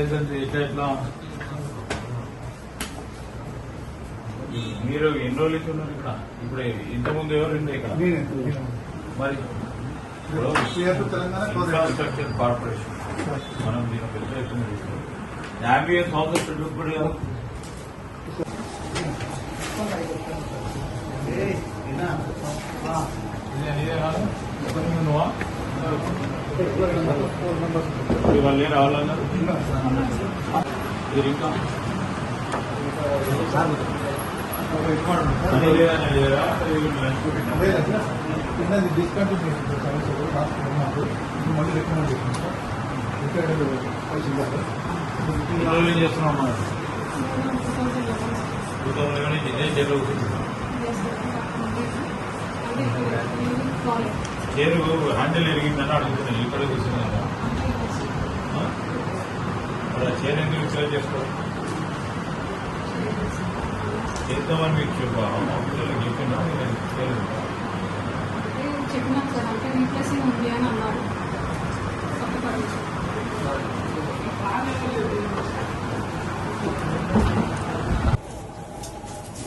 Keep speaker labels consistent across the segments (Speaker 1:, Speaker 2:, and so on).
Speaker 1: ఎట్లా మీరు ఎన్ని రోజులు ఇచ్చి ఉన్నారు ఇక్కడ? ఇప్పుడు ఇంతకుముందు ఎవరు ఉండే ఇక్కడ? మరి ఇన్ఫ్రాస్ట్రక్చర్ కార్పొరేషన్ మనం దీని పెద్ద ఎత్తున తీసుకోవాలి. Ambience also should look good. నువ్వా వాళ్ళు రావాలన్నారు ఇంకా
Speaker 2: డిస్కంటిన్యూ మళ్ళీ రికమెండ్
Speaker 1: ఏం చేస్తున్నాం మనం 2011 ఇదే జరుగుతుంది. చేరు హ్యాండిల్ ఎరిగిందని అడుగుతున్నాను. ఇక్కడ కూర్చున్నా చేరు ఎందుకు విచారణ చేసుకోవాలి? చేద్దామని మీకు చెప్పినా
Speaker 3: చెప్పినాం సార్. అంటే రీప్లేసింగ్ ఉంది అని అన్నారు.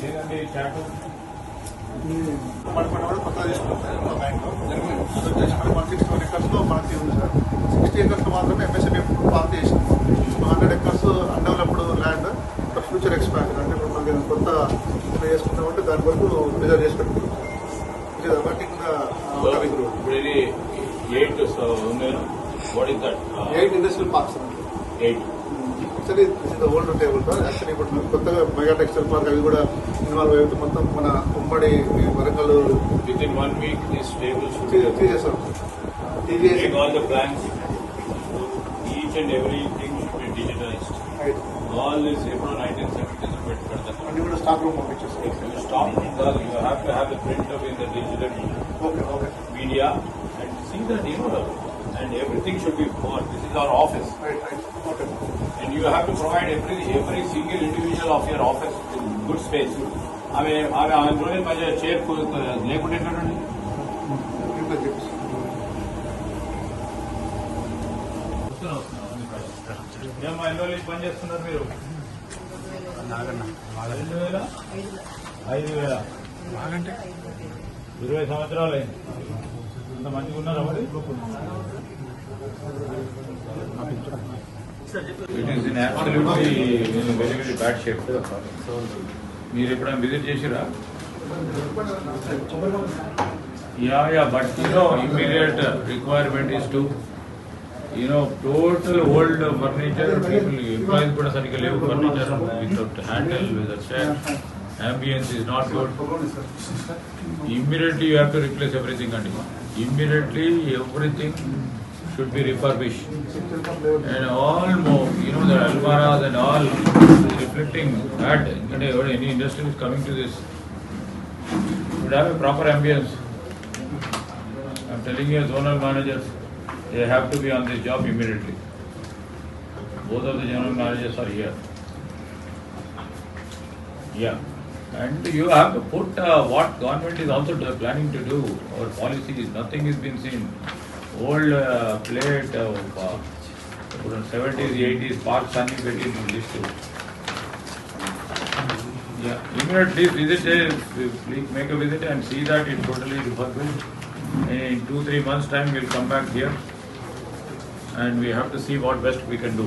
Speaker 1: లేదండి చాటు
Speaker 2: కొత్తగా తీసుకున్నాం సార్ మా బ్యాంక్లో. 160 ఎకర్స్లో పార్టీ ఉంది సార్. 60 ఎకర్స్ మాత్రమే ఎంఎస్ఎంఈ పార్టీ చేసింది. 100 acres undeveloped land future expand అంటే ఇప్పుడు మనకి కొత్త చేసుకుంటామంటే దాని వరకు రిజర్వ్ చేసి పెట్టుకుంటాం.
Speaker 1: ఇప్పుడు ఇది 8
Speaker 2: industrial parks
Speaker 1: 8
Speaker 2: actually this is the old table sir. Actually ఇప్పుడు కొత్తగా మెగా టెక్స్టైల్ పార్క్ అవి కూడా ఇన్వాల్వ్ అవుతుంది. మొత్తం మన ఉమ్మడి Warangal
Speaker 1: with in 1 week this table
Speaker 2: తీసేస్తాం.
Speaker 1: all the plans, each and everything should be digitized. All this April 1970s
Speaker 2: అన్ని కూడా స్టాక్ రూమ్ పంపించేస్తాం.
Speaker 1: stop because you have to have the print of in the digital media and see that and everything should be for. This is our office.
Speaker 2: Okay.
Speaker 1: And you have to provide every single individual of your office in good space. రోజు మధ్య chair లేకుంటే ఎట్లండి? ఏమో ఎన్ని రోజులు పని చేస్తున్నారు మీరు? 5,000 20 సంవత్సరాలు అయింది. ఇంత మంచిగా ఉన్నారా మరి? It is in absolutely very very bad shape. మీరు ఎప్పుడైనా విజిట్ చేసిరా? Yeah but immediate requirement is to total old furniture, people employees kuda sarigga levu, furniture without handle, without chair, ambience is not good. Immediately you have to replace everything and immediately everything should be refurbished and all more, the almaras and all reflecting that any industry is coming to this should have a proper ambience. I am telling you, zonal managers, they have to be on this job immediately. Both of the general managers are here. Yeah. And you have to put what government is also planning to do. Our policies, nothing has been seen. Old plate of 70s, 80s, parks, sunny petty this too. Yeah. Immediately visit, please make a visit and see that it's totally refurbished. In 2-3 months' time, we'll come back here. And we have to see what best we can do.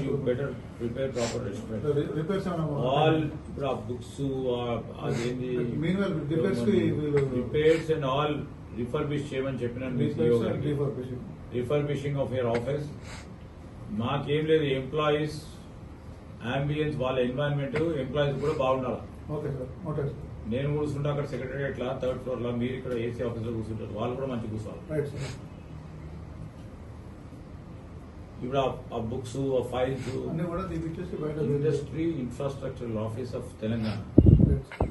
Speaker 1: You better prepare proper
Speaker 2: repairs
Speaker 1: all books,
Speaker 2: meanwhile
Speaker 1: repairs and all refurbish cheyamani cheppinanu refurbishing of your office. maakem ledhu employees ambience వాళ్ళ environment employees కూడా బాగుండాలి.
Speaker 2: Okay sir. Okay.
Speaker 1: నేను కూర్చుంటా అక్కడ secretariat లా 3rd floor లా, మీరు ఇక్కడ AC office లో కూర్చుంటారు. వాళ్ళు కూడా మంచి కూర్చోవాలి. ఇప్పుడు ఆ బుక్స్, ఆ files industry infrastructural office of Telangana,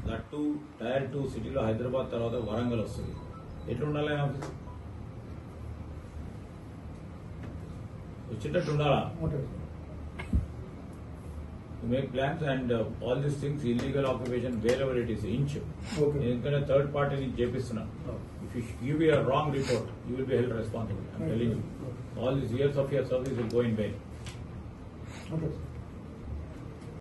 Speaker 1: that to Tier 2 సిటీలో హైదరాబాద్ తర్వాత వరంగల్ వస్తుంది. ఎట్లుండాలి ఆఫీస్? వచ్చేటట్టు ఉండాలా? You make plans and all these things, illegal occupation, wherever it is, inch.
Speaker 4: Okay.
Speaker 1: ఎందుకంటే థర్డ్ పార్టీని చేపిస్తున్నాను. If you give a wrong report, you will be held responsible. I'm telling you. All these years of your service will go in vain.
Speaker 4: Okay.